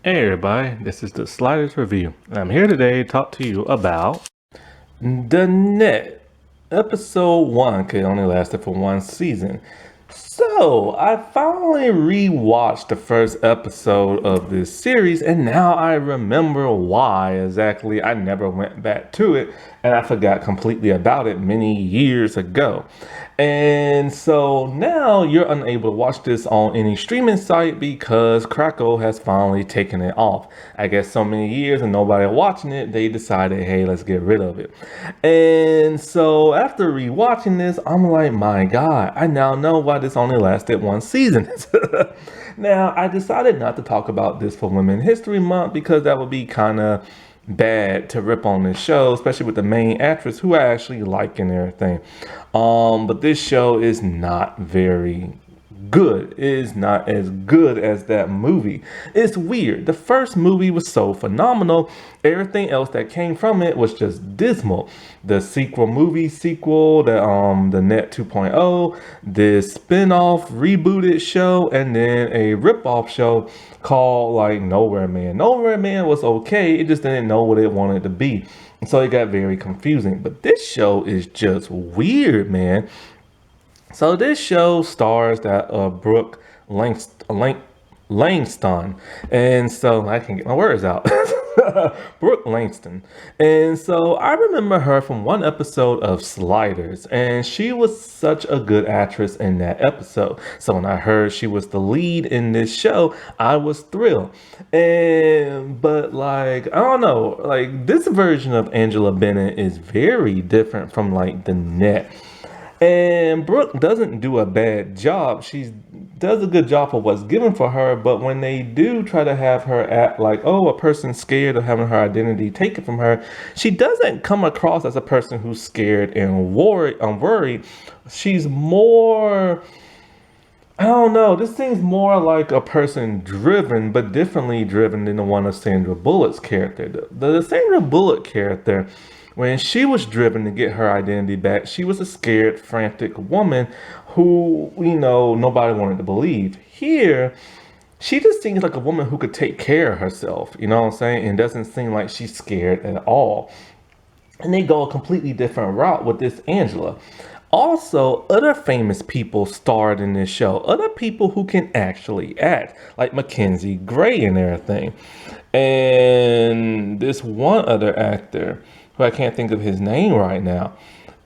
Hey everybody, this is the Sliders Review. I'm here today to talk to you about The Net. Episode 1 could only lasted for one season. So, I finally rewatched the first episode of this series, and now I remember why exactly I never went back to it, and I forgot completely about it many years ago. And so now you're unable to watch this on any streaming site because Crackle has finally taken it off. I guess so many years and nobody watching it, they decided, hey, let's get rid of it. And so after rewatching this, I'm like, my God, I now know why this only lasted one season. Now, I decided not to talk about this for Women's History Month because that would be kind of bad to rip on this show, especially with the main actress who I actually like and everything. But this show is not very good. It is not as good as that movie. It's weird. The first movie was so phenomenal. Everything else that came from it was just dismal. The sequel, the Net 2.0, this spin-off rebooted show, and then a rip-off show called like Nowhere Man. Nowhere Man was okay. It just didn't know what it wanted to be. And so it got very confusing. But this show is just weird, man. So this show stars that Brooke Langston, and so I can get my words out. Brooke Langston, and so I remember her from one episode of Sliders, and she was such a good actress in that episode. So when I heard she was the lead in this show, I was thrilled. But like I don't know, like this version of Angela Bennett is very different from like the Net. And Brooke doesn't do a bad job. She does a good job for what's given for her, but when they do try to have her act like, oh, a person scared of having her identity taken from her, she doesn't come across as a person who's scared and worried. She's more, I don't know, this seems more like a person driven, but differently driven than the one of Sandra Bullock's character. The Sandra Bullock character, when she was driven to get her identity back, she was a scared, frantic woman who, nobody wanted to believe. Here, she just seems like a woman who could take care of herself, you know what I'm saying? And doesn't seem like she's scared at all. And they go a completely different route with this Angela. Also, other famous people starred in this show. Other people who can actually act, like Mackenzie Gray and everything. And this one other actor, who I can't think of his name right now.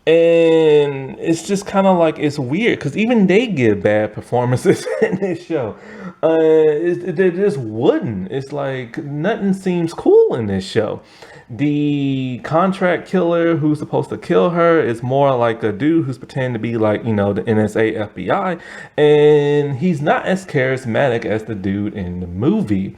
And it's just kind of like, it's weird because even they give bad performances in this show. They're just wooden. It's like nothing seems cool in this show. The contract killer who's supposed to kill her is more like a dude who's pretending to be like, the NSA, FBI. And he's not as charismatic as the dude in the movie.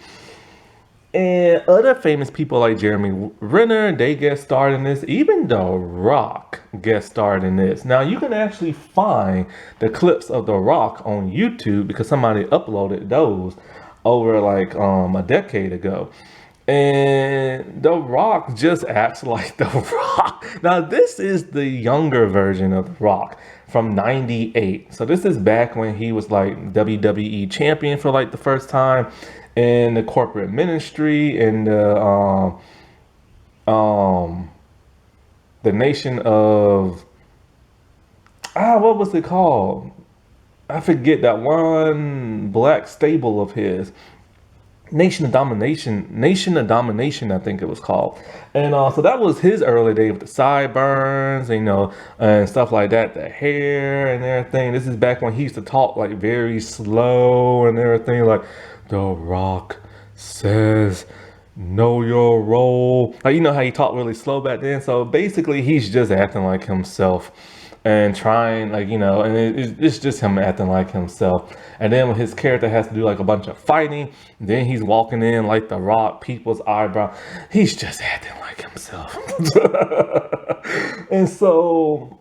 And other famous people like Jeremy Renner, they get starred in this. Even The Rock gets starred in this. Now, you can actually find the clips of The Rock on YouTube because somebody uploaded those over like a decade ago. And The Rock just acts like The Rock. Now, this is the younger version of The Rock from 98. So this is back when he was like WWE champion for like the first time in the corporate ministry in the nation of what was it called? I forget that one black stable of his. Nation of Domination, I think it was called. And so that was his early day with the sideburns, and stuff like that, the hair and everything. This is back when he used to talk like very slow and everything, like The Rock says, know your role. Like, how he talked really slow back then. So basically, he's just acting like himself and trying, and it's just him acting like himself. And then when his character has to do like a bunch of fighting, then he's walking in like The Rock, people's eyebrow. He's just acting like himself. And so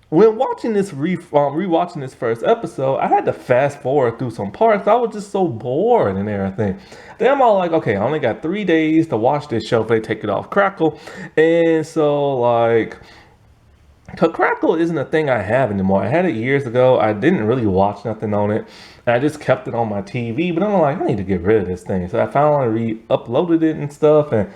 when watching this rewatching this first episode, I had to fast forward through some parts. I was just so bored and everything. Then I'm all like, okay, I only got 3 days to watch this show if they take it off Crackle. And so like Crackle isn't a thing I have anymore. I had it years ago. I didn't really watch nothing on it. And I just kept it on my TV. But I'm like, I need to get rid of this thing. So I finally re-uploaded it and stuff. And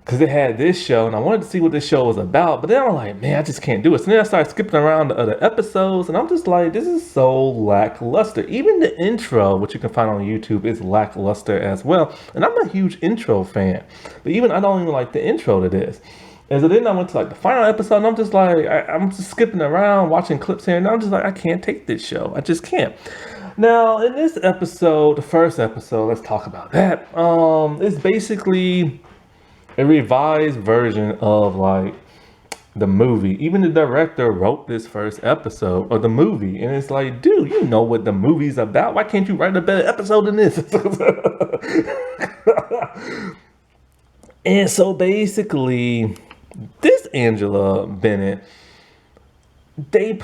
because it had this show, and I wanted to see what this show was about. But then I'm like, man, I just can't do it. So then I started skipping around the other episodes. And I'm just like, this is so lackluster. Even the intro, which you can find on YouTube, is lackluster as well. And I'm a huge intro fan. But even I don't even like the intro to this. And so then I went to like the final episode, and I'm just like, I'm just skipping around, watching clips here, and I'm just like, I can't take this show. I just can't. Now, in this episode, the first episode, let's talk about that. It's basically a revised version of like the movie. Even the director wrote this first episode of the movie, and it's like, dude, you know what the movie's about. Why can't you write a better episode than this? And so basically, this Angela Bennett, they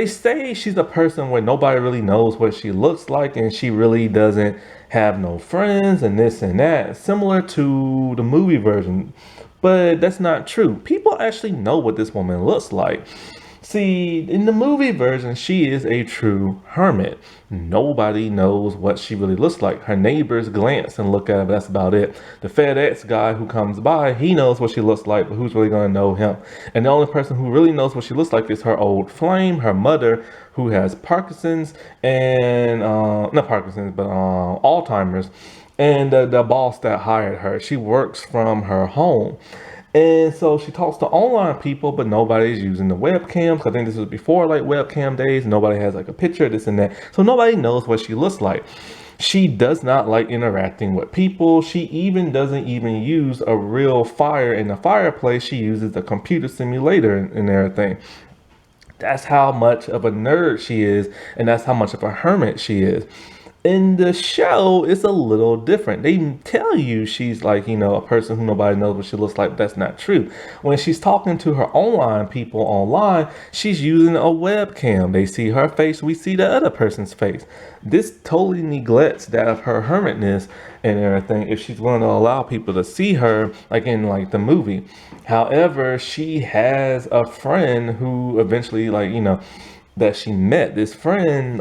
say she's a person where nobody really knows what she looks like, and she really doesn't have no friends and this and that, similar to the movie version. But that's not true. People actually know what this woman looks like. See, in the movie version, she is a true hermit. Nobody knows what she really looks like. Her neighbors glance and look at her, but that's about it. The FedEx guy who comes by, he knows what she looks like, but who's really going to know him? And the only person who really knows what she looks like is her old flame, her mother, who has Parkinson's and, not Parkinson's, but Alzheimer's. And the boss that hired her, she works from her home. And so she talks to online people, but nobody's using the webcams. I think this was before like webcam days. Nobody has like a picture, this and that. So nobody knows what she looks like. She does not like interacting with people. She even doesn't even use a real fire in the fireplace. She uses a computer simulator and everything. That's how much of a nerd she is, and that's how much of a hermit she is. In the show, it's a little different. They tell you she's like, a person who nobody knows what she looks like, but that's not true. When she's talking to her online people online, she's using a webcam. They see her face, we see the other person's face. This totally neglects that of her hermitness and everything if she's willing to allow people to see her like in like the movie. However, she has a friend who eventually that she met. This friend,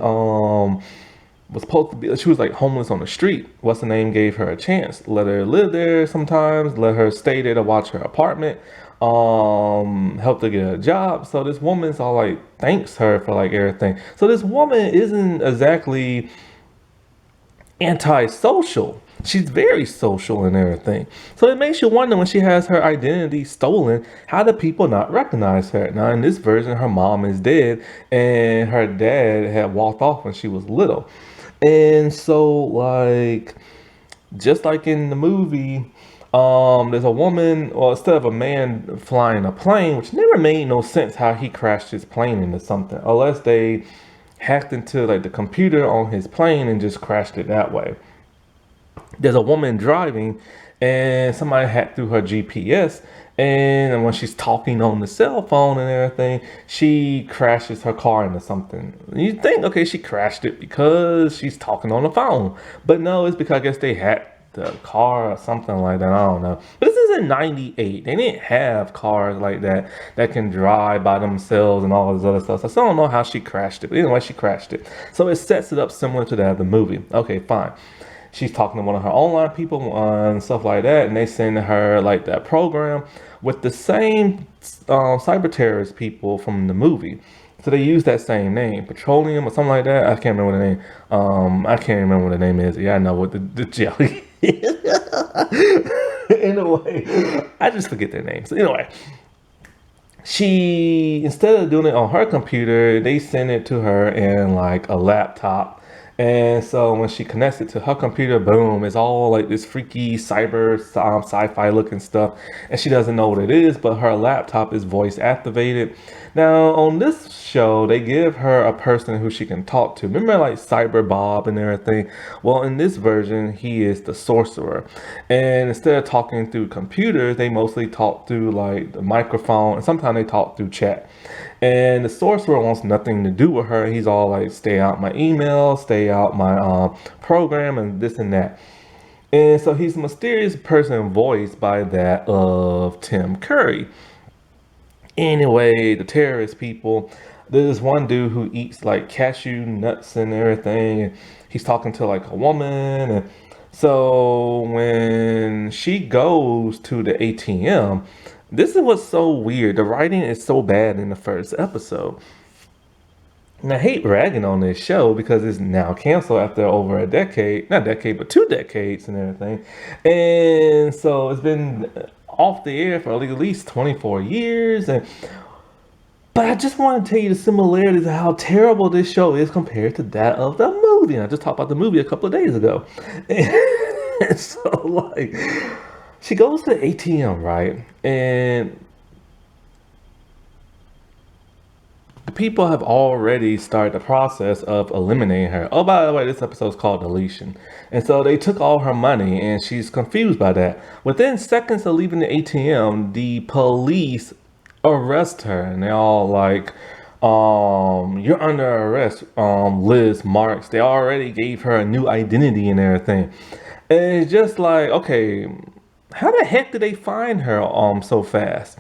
was supposed to be, she was like homeless on the street. What's the name gave her a chance, let her live there sometimes, let her stay there to watch her apartment, helped her get a job. So this woman's all like thanks her for like everything. So this woman isn't exactly antisocial. She's very social and everything. So it makes you wonder, when she has her identity stolen, how do people not recognize her? Now in this version, her mom is dead and her dad had walked off when she was little. And so like, just like in the movie, there's a woman, or instead of a man flying a plane, which never made no sense how he crashed his plane into something, unless they hacked into like the computer on his plane and just crashed it that way. There's a woman driving, and somebody hacked through her GPS, and when she's talking on the cell phone and everything, she crashes her car into something. You think, okay, she crashed it because she's talking on the phone, but no, it's because I guess they hacked the car or something like that. I don't know. But this is in '98. They didn't have cars like that that can drive by themselves and all this other stuff. So I still don't know how she crashed it. But anyway, she crashed it. So it sets it up similar to that of the movie. Okay, fine. She's talking to one of her online people and stuff like that, and they send her like that program with the same cyber terrorist people from the movie. So they use that same name, Petroleum or something like that. I can't remember what the name. I can't remember what the name is. Yeah, I know what the jelly is. Anyway, I just forget their names. So anyway, she, instead of doing it on her computer, they send it to her in like a laptop. And so when she connects it to her computer, boom, it's all like this freaky cyber sci-fi looking stuff. And she doesn't know what it is, but her laptop is voice activated. Now on this show, they give her a person who she can talk to. Remember like Cyber Bob and everything? Well, in this version, he is the sorcerer. And instead of talking through computers, they mostly talk through like the microphone, and sometimes they talk through chat. And the sorcerer wants nothing to do with her. He's all like, stay out my email, stay out my program, and this and that. And so he's a mysterious person voiced by that of Tim Curry. Anyway, the terrorist people, there's one dude who eats like cashew nuts and everything, and he's talking to like a woman. And so when she goes to the ATM, this is what's so weird. The writing is so bad in the first episode. And I hate ragging on this show because it's now canceled after over a decade, not decade, but 2 decades and everything. And so it's been off the air for at least 24 years. And but I just want to tell you the similarities of how terrible this show is compared to that of the movie. And I just talked about the movie a couple of days ago. And so like she goes to the ATM, right? And the people have already started the process of eliminating her. Oh, by the way, this episode is called Deletion. And so they took all her money and she's confused by that. Within seconds of leaving the ATM, the police arrest her and they're all like, you're under arrest, Liz Marks. They already gave her a new identity and everything. And it's just like, okay, how the heck did they find her so fast?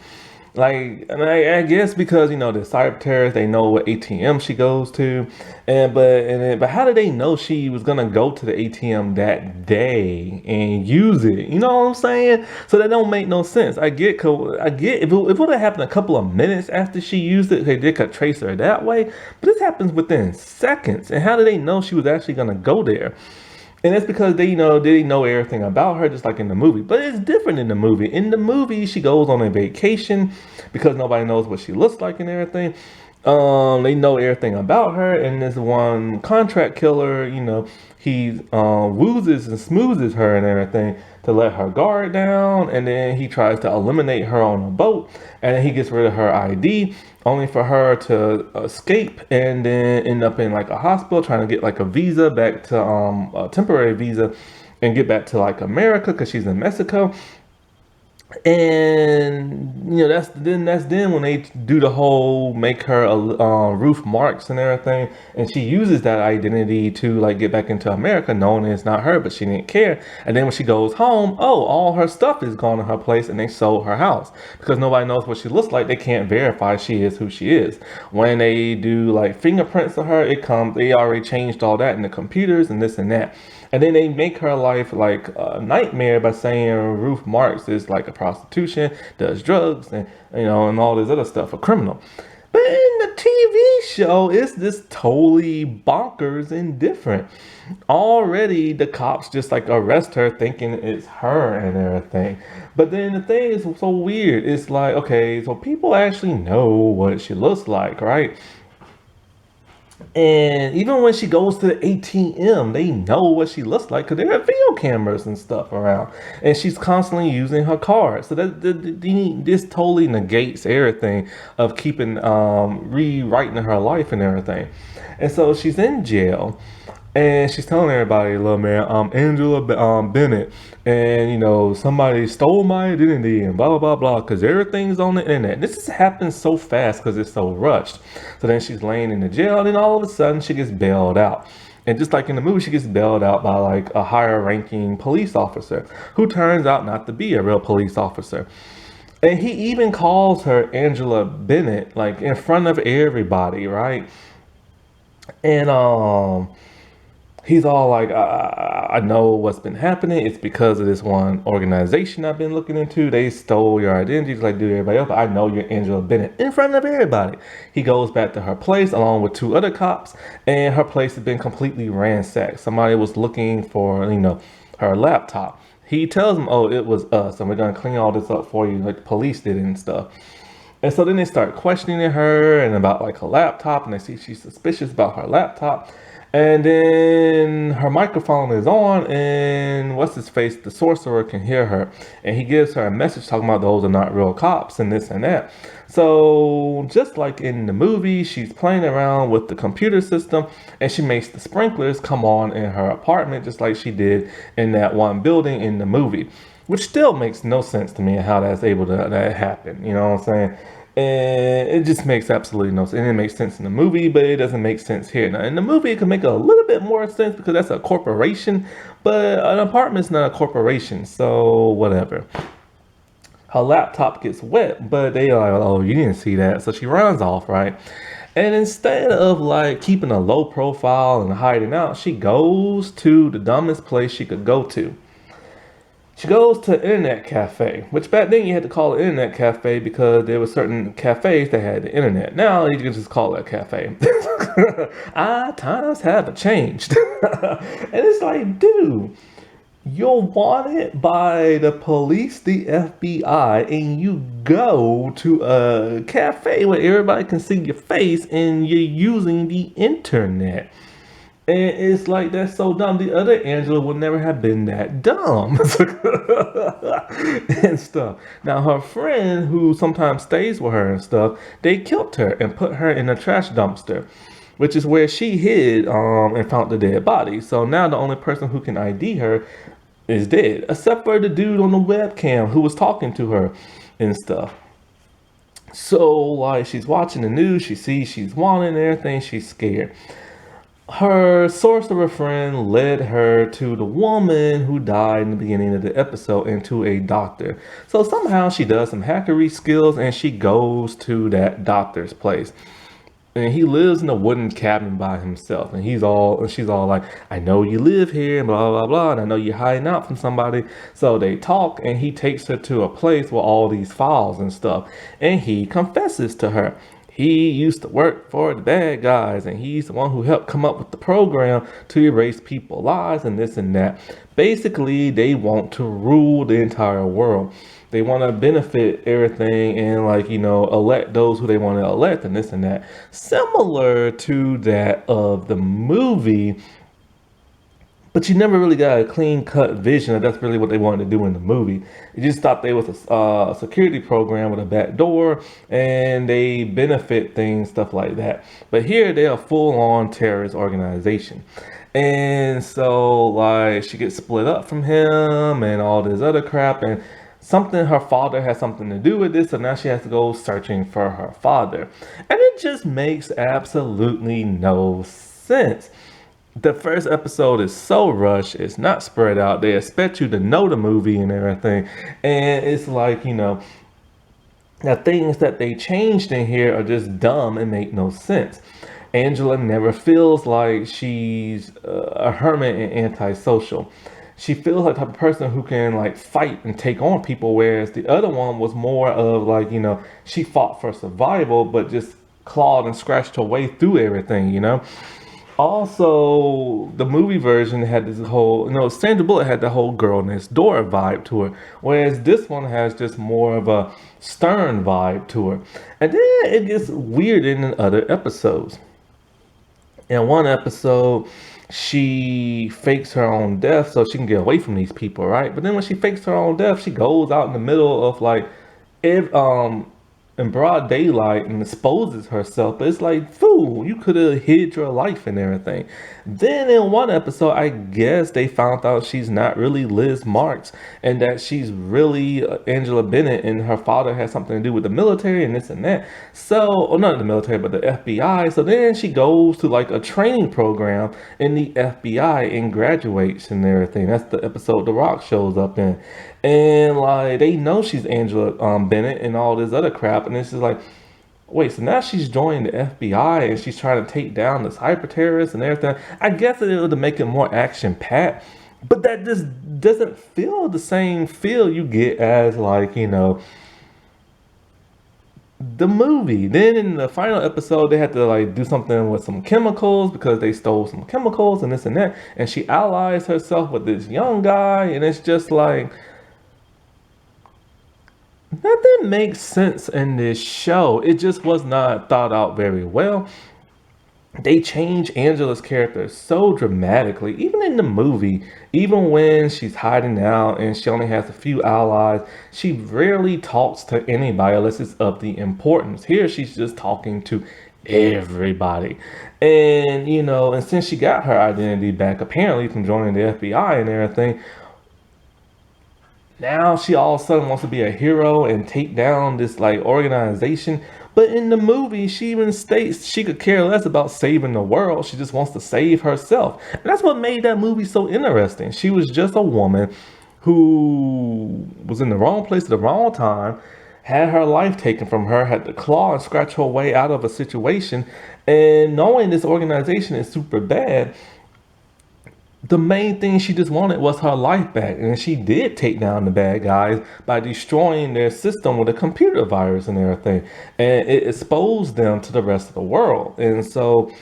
Like, and I guess because the cyber terrorists, they know what ATM she goes to, but how did they know she was gonna go to the ATM that day and use it? You know what I'm saying? So that don't make no sense. I get if it would have happened a couple of minutes after she used it, they could trace her that way. But this happens within seconds. And how did they know she was actually gonna go there? And that's because they know everything about her, just like in the movie. But it's different in the movie. In the movie, she goes on a vacation because nobody knows what she looks like and everything. They know everything about her. And this one contract killer, he woozes and smoozes her and everything to let her guard down. And then he tries to eliminate her on a boat. And then he gets rid of her ID, only for her to escape and then end up in like a hospital trying to get like a visa back to a temporary visa and get back to like America because she's in Mexico. And that's then when they do the whole make her Ruth Marks and everything, and she uses that identity to like get back into America, knowing it's not her, but she didn't care. And then when she goes home, all her stuff is gone in her place, and they sold her house because nobody knows what she looks like. They can't verify she is who she is. When they do like fingerprints of her, they already changed all that in the computers and this and that. And then they make her life like a nightmare by saying Ruth Marks is like a prostitution, does drugs, and and all this other stuff, a criminal. But in the TV show, it's just totally bonkers and different. Already, the cops just like arrest her thinking it's her and everything. But then the thing is so weird. It's like, okay, so people actually know what she looks like, right? And even when she goes to the ATM, they know what she looks like because there are video cameras and stuff around. And she's constantly using her card. So this totally negates everything of keeping, rewriting her life and everything. And so she's in jail. And she's telling everybody, look, man, I'm Angela Bennett, and somebody stole my identity and blah blah blah blah, because everything's on the internet. This just happens so fast because it's so rushed. So then she's laying in the jail, and then all of a sudden she gets bailed out. And just like in the movie, she gets bailed out by like a higher ranking police officer who turns out not to be a real police officer. And he even calls her Angela Bennett, like in front of everybody, right? And he's all like, I know what's been happening. It's because of this one organization I've been looking into. They stole your identity just like do everybody else. But I know you're Angela Bennett in front of everybody. He goes back to her place along with 2 other cops, and her place has been completely ransacked. Somebody was looking for, her laptop. He tells them, oh, it was us, and we're going to clean all this up for you, like the police did and stuff. And so then they start questioning her and about like her laptop, and they see she's suspicious about her laptop. And then her microphone is on, and what's his face, the sorcerer, can hear her, and he gives her a message talking about those are not real cops and this and that. So just like in the movie, she's playing around with the computer system, and she makes the sprinklers come on in her apartment just like she did in that one building in the movie, which still makes no sense to me how that's able to happen. You know what I'm saying? And it just makes absolutely no sense. And it makes sense in the movie, but it doesn't make sense here. Now, in the movie, it can make a little bit more sense because that's a corporation, but an apartment's not a corporation, so whatever. Her laptop gets wet, but they are like, oh, you didn't see that. So she runs off, right? And instead of like keeping a low profile and hiding out, she goes to the dumbest place she could go to. She goes to an internet cafe, which back then you had to call it internet cafe because there were certain cafes that had the internet. Now you can just call it a cafe. Times have changed. And it's like, dude, you're wanted by the police, the FBI, and you go to a cafe where everybody can see your face and you're using the internet. And it's like, that's so dumb. The other Angela would never have been that dumb. And stuff. Now, her friend, who sometimes stays with her and stuff, they killed her and put her in a trash dumpster, which is where she hid and found the dead body. So now the only person who can ID her is dead, except for the dude on the webcam who was talking to her and stuff. So, like, she's watching the news, she sees she's wanted and everything, she's scared. Her sorcerer friend led her to the woman who died in the beginning of the episode and to a doctor. So somehow she does some hackery skills and she goes to that doctor's place. And he lives in a wooden cabin by himself. And she's all like, I know you live here, and blah, blah, blah. And I know you're hiding out from somebody. So they talk and he takes her to a place with all these files and stuff. And he confesses to her. He used to work for the bad guys, and he's the one who helped come up with the program to erase people's lives and this and that. Basically, they want to rule the entire world. They want to benefit everything and, like, elect those who they want to elect and this and that. Similar to that of the movie, but you never really got a clean cut vision that that's really what they wanted to do in the movie. You just thought they was a security program with a back door and they benefit things, stuff like that. But here they're a full on terrorist organization. And so, like, she gets split up from him and all this other crap, and her father has something to do with this, so now she has to go searching for her father. And it just makes absolutely no sense. The first episode is so rushed, it's not spread out. They expect you to know the movie and everything. And it's like, the things that they changed in here are just dumb and make no sense. Angela never feels like she's a hermit and antisocial. She feels like the type of person who can, like, fight and take on people, whereas the other one was more of like, she fought for survival, but just clawed and scratched her way through everything. Also, the movie version had this whole, Sandra Bullock had the whole girl next door vibe to her, whereas this one has just more of a stern vibe to her. And then it gets weird in other episodes. In one episode, she fakes her own death so she can get away from these people, right? But then when she fakes her own death, she goes out in the middle of, like, in broad daylight and exposes herself. But it's like, fool, you could have hid your life and everything. Then in one episode, I guess they found out she's not really Liz Marks and that she's really Angela Bennett, and her father has something to do with the military and this and that. So, or not the military, but the FBI. So then she goes to, like, a training program in the FBI and graduates and everything. That's the episode The Rock shows up in. And, like, they know she's Angela Bennett and all this other crap. And it's just like, wait, so now she's joining the FBI and she's trying to take down this hyper terrorist and everything. I guess it would make it more action packed, but that just doesn't feel the same feel you get as, like, the movie. Then in the final episode, they had to, like, do something with some chemicals because they stole some chemicals and this and that. And she allies herself with this young guy, and it's just like, nothing makes sense in this show. It just was not thought out very well. They change Angela's character so dramatically, even in the movie. Even when she's hiding out and she only has a few allies, she rarely talks to anybody unless it's of the importance. Here, she's just talking to everybody. And, and since she got her identity back, apparently, from joining the FBI and everything, now she all of a sudden wants to be a hero and take down this, like, organization. But in the movie, she even states she could care less about saving the world. She just wants to save herself. And that's what made that movie so interesting. She was just a woman who was in the wrong place at the wrong time, had her life taken from her, had to claw and scratch her way out of a situation, and knowing this organization is super bad, the main thing she just wanted was her life back. And she did take down the bad guys by destroying their system with a computer virus and everything. And it exposed them to the rest of the world. And so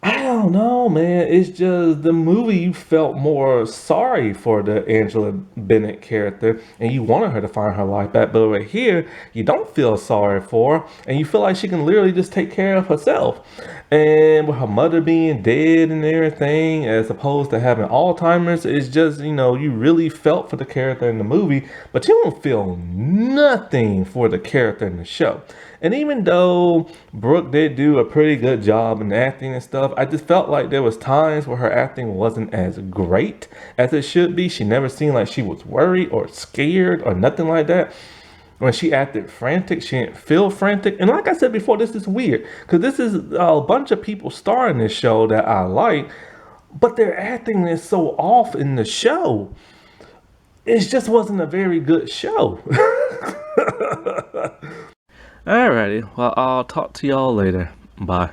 I don't know, man. It's just the movie, you felt more sorry for the Angela Bennett character and you wanted her to find her life back. But right here, you don't feel sorry for her and you feel like she can literally just take care of herself. And with her mother being dead and everything, as opposed to having Alzheimer's, it's just, you really felt for the character in the movie, but you don't feel nothing for the character in the show. And even though Brooke did do a pretty good job in acting and stuff, I just felt like there was times where her acting wasn't as great as it should be. She never seemed like she was worried or scared or nothing like that. When she acted frantic, she didn't feel frantic. And like I said before, this is weird because this is a bunch of people starring this show that I like, but their acting is so off in the show. It just wasn't a very good show. Alrighty, well, I'll talk to y'all later. Bye.